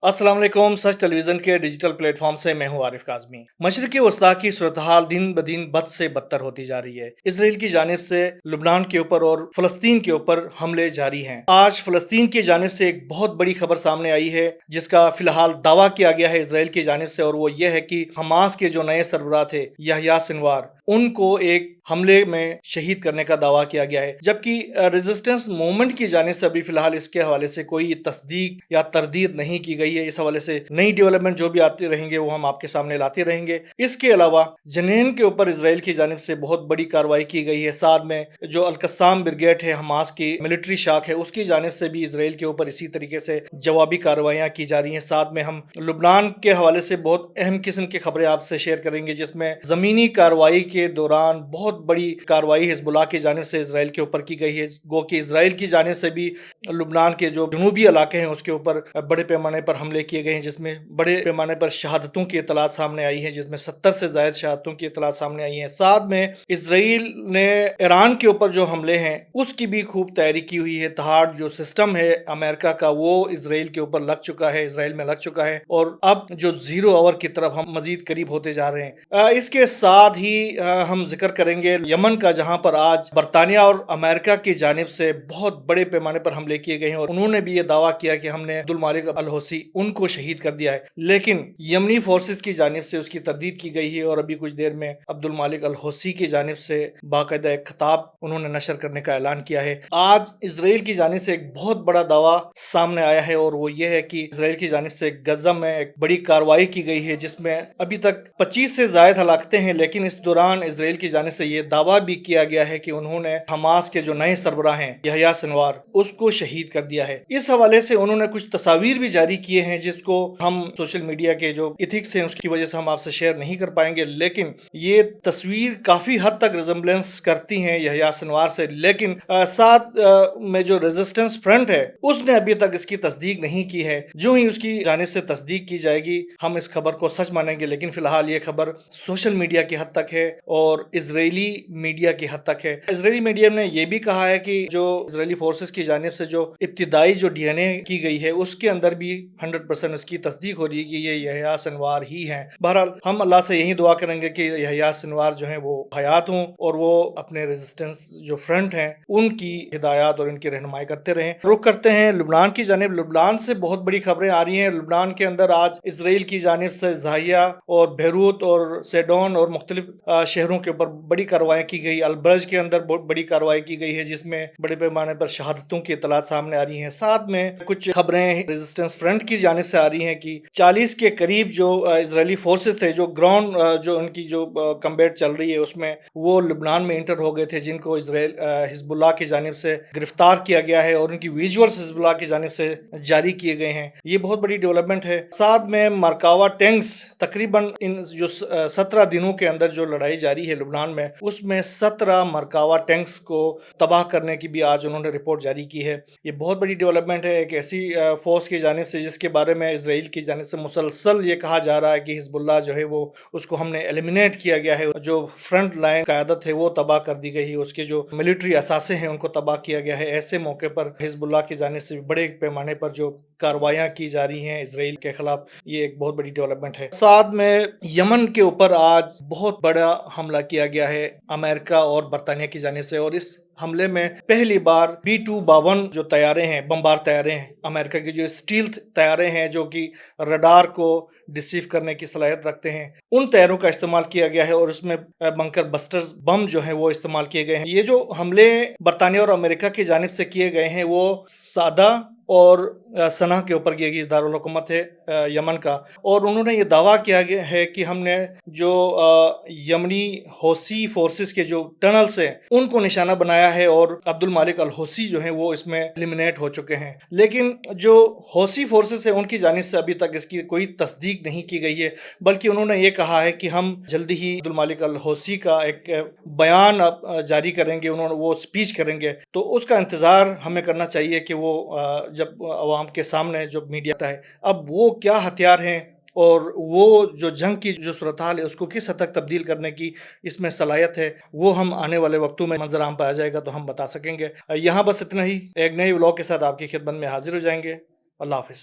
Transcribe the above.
अस्सलाम वालेकुम। सच टेलीविज़न के डिजिटल प्लेटफॉर्म से मैं हूं आरिफ काज़मी। मशरिक़ी वस्ता की सूरत-हाल दिन ब दिन बद से बदतर होती जा रही है। इसराइल की जानिब से लुबनान के ऊपर और फ़लस्तीन के ऊपर हमले जारी हैं। आज फ़लस्तीन की जानिब से एक बहुत बड़ी खबर सामने आई है, जिसका फ़िलहाल दावा किया गया है इसराइल की जानिब से, और वो ये है कि हमास के जो नए सरबराह थे याह्या सिनवार, उनको एक हमले में शहीद करने का दावा किया गया है। जबकि रेजिस्टेंस मूवमेंट की जानिब से अभी फ़िलहाल इसके हवाले से कोई तस्दीक या तरदीद नहीं की गई है। इस हवाले से नई डेवलपमेंट जो भी आते रहेंगे वो हम आपके सामने लाते रहेंगे। इसके अलावा जनीन के ऊपर इसराइल की जानिब से बहुत बड़ी कार्रवाई की गई है। साथ में जो अल-कस्साम ब्रिगेड है, हमास की मिलिट्री शाख है, उसकी जानिब से भी इसराइल के ऊपर इसी तरीके से जवाबी कार्रवाइयाँ की जा रही हैं। साथ में हम लुबनान के हवाले से बहुत अहम किस्म की खबरें आपसे शेयर करेंगे, जिसमें ज़मीनी कार्रवाई के दौरान बहुत बड़ी कार्रवाई हिजबुल्लाह की जानिब से इसराइल के ऊपर की गई है। गो कि इसराइल की जानिब से भी लुबनान के जो जनूबी इलाके हैं उसके ऊपर बड़े पैमाने पर हमले किए गए हैं, जिसमें बड़े पैमाने पर शहादतों की इतलात सामने आई है, जिसमें 70 से ज़ायद शहादतों की इतलात सामने आई हैं। साथ में इसराइल ने ईरान के ऊपर जो हमले हैं उसकी भी खूब तैयारी की हुई है। तहाड़ जो सिस्टम है अमेरिका का, वो इसराइल के ऊपर लग चुका है, इसराइल में लग चुका है, और अब जो जीरो आवर की तरफ हम मजीद करीब होते जा रहे हैं। इसके साथ ही हम जिक्र करेंगे यमन का, जहां पर आज बरतानिया और अमेरिका की जानिब से बहुत बड़े पैमाने पर हमले किए गए हैं, और उन्होंने भी ये दावा किया कि हमने अब्दुल मालिक अल हौसी उनको शहीद कर दिया है। लेकिन यमनी फोर्सेस की जानिब से उसकी तरदीद की गई है, और अभी कुछ देर में अब्दुल मालिक अल हौसी की जानिब से बाकायदा एक खिताब उन्होंने नशर करने का ऐलान किया है। आज इसराइल की जानिब से एक बहुत बड़ा दावा सामने आया है, और वो ये है कि इसराइल की जानिब से गज़ा में एक बड़ी कार्रवाई की गई है, जिसमें अभी तक 25 से ज़ायद हलाकतें हैं। लेकिन इस दौरान इसराइल की जानिब से ये दावा भी किया गया है कि उन्होंने हमास के जो नए सरबराह हैं याह्या सिनवार, उसको शहीद कर दिया है। इस हवाले से उन्होंने कुछ तस्वीर भी जारी किए हैं, जिसको हम सोशल मीडिया के जो इथिक्स हैं उसकी वजह से हम आपसे शेयर नहीं कर पाएंगे। लेकिन ये तस्वीर काफ़ी हद तक रिजेम्बलेंस करती हैं याह्या सिनवार से। लेकिन साथ में जो रेजिस्टेंस फ्रंट है उसने अभी तक इसकी तस्दीक नहीं की है। जो ही उसकी जानिब से तस्दीक की जाएगी हम इस खबर को सच मानेंगे। लेकिन फिलहाल ये खबर सोशल मीडिया की हद तक है और इजरायली मीडिया की हद तक है। इजरायली मीडिया ने यह भी कहा है कि जो इजरायली फोर्सेस की जानिब से जो इब्तिदाई जो डीएनए की गई है उसके अंदर भी 100% उसकी तस्दीक हो रही है कि ये याह्या सिनवार ही हैं। बहरहाल हम अल्लाह से यही दुआ करेंगे कि याह्या सिनवार जो है वो हयात हों और वो अपने रेजिस्टेंस जो फ्रंट हैं उनकी हिदायत और इनकी रहनुमाई करते रहें। रुख करते हैं लुबनान की जानिब। लुबनान से बहुत बड़ी खबरें आ रही हैं। लुबनान के अंदर आज इसराइल की जानिब से ज़ाहिया और बेरूत और सेडोन और मुख्तलिफ शहरों के ऊपर बड़ी कार्रवाई की गई। अलब्रज के अंदर बहुत बड़ी कार्रवाई की गई है, जिसमें बड़े पैमाने पर शहादतों की इतलात सामने आ रही हैं। साथ में कुछ खबरें रेजिस्टेंस फ्रंट की जानिब से आ रही हैं कि 40 के करीब जो इजरायली फोर्सेस थे, जो ग्राउंड जो उनकी जो कम्बैट चल रही है उसमें, वो लुबनान में इंटर हो गए थे, जिनको इसराइल हिजबुल्लाह की जानिब से गिरफ्तार किया गया है और उनकी विजुअल्स हिजबुल्लाह की जानिब से जारी किए गए हैं। ये बहुत बड़ी डेवलपमेंट है। साथ में मरकावा टैंक्स तकरीबन इन जो 17 दिनों के अंदर जो लड़ाई जारी है लुबनान में, उसमें 17 मरकावा टैंक्स को तबाह करने की भी आज उन्होंने रिपोर्ट जारी की है। ये बहुत बड़ी डेवलपमेंट है एक ऐसी फोर्स की जानिब से जिसके बारे में इसराइल की जानिब से मुसलसल ये कहा जा रहा है कि हिजबुल्लाह जो है वो उसको हमने एलिमिनेट किया गया है, जो फ्रंट लाइन क़यादत है वो तबाह कर दी गई है, उसके जो मिलिट्री असासे हैं उनको तबाह किया गया है। ऐसे मौके पर हिजबुल्लाह की जानिब से बड़े पैमाने पर जो कार्रवाइयाँ की जा रही हैं इसराइल के खिलाफ, ये एक बहुत बड़ी डेवलपमेंट है। साथ में यमन के ऊपर आज बहुत बड़ा हमला किया गया है अमेरिका और बरतानिया की जानिब से, और इस हमले में पहली बार B-252 जो तैयारे हैं, बमबार तैयारे हैं, अमेरिका की जो स्टील्थ तैयारे हैं जो कि रडार को डिसीव करने की सलाहियत रखते हैं, उन तैयारों का इस्तेमाल किया गया है और उसमें बंकर बस्टर्स बम जो है वो इस्तेमाल किए गए हैं। ये जो हमले बरतानिया और अमेरिका की जानिब से किए गए हैं वो सादा और सना के ऊपर ये दारुल हुकूमत है यमन का, और उन्होंने ये दावा किया गया है कि हमने जो यमनी हौसी फोर्सेस के जो टनल्स हैं उनको निशाना बनाया है और अब्दुल मालिक अल हौसी जो है वो इसमें एलिमिनेट हो चुके हैं। लेकिन जो हौसी फोर्सेस है उनकी जानिब से अभी तक इसकी कोई तस्दीक नहीं की गई है, बल्कि उन्होंने ये कहा है कि हम जल्दी ही अब्दुल मालिक अल हौसी का एक बयान जारी करेंगे, उन्होंने वो स्पीच करेंगे, तो उसका इंतज़ार हमें करना चाहिए कि वो जब आवाम के सामने जो मीडिया आता है अब वो क्या हथियार हैं और वो जो जंग की जो सूरत-हाल है उसको किस हद तक तब्दील करने की इसमें सलाहियत है, वो हम आने वाले वक्तों में मंजर आम पे आ जाएगा तो हम बता सकेंगे। यहाँ बस इतना ही। एक नए व्लॉग के साथ आपकी खिदमत में हाजिर हो जाएंगे। अल्लाह हाफ़िज़।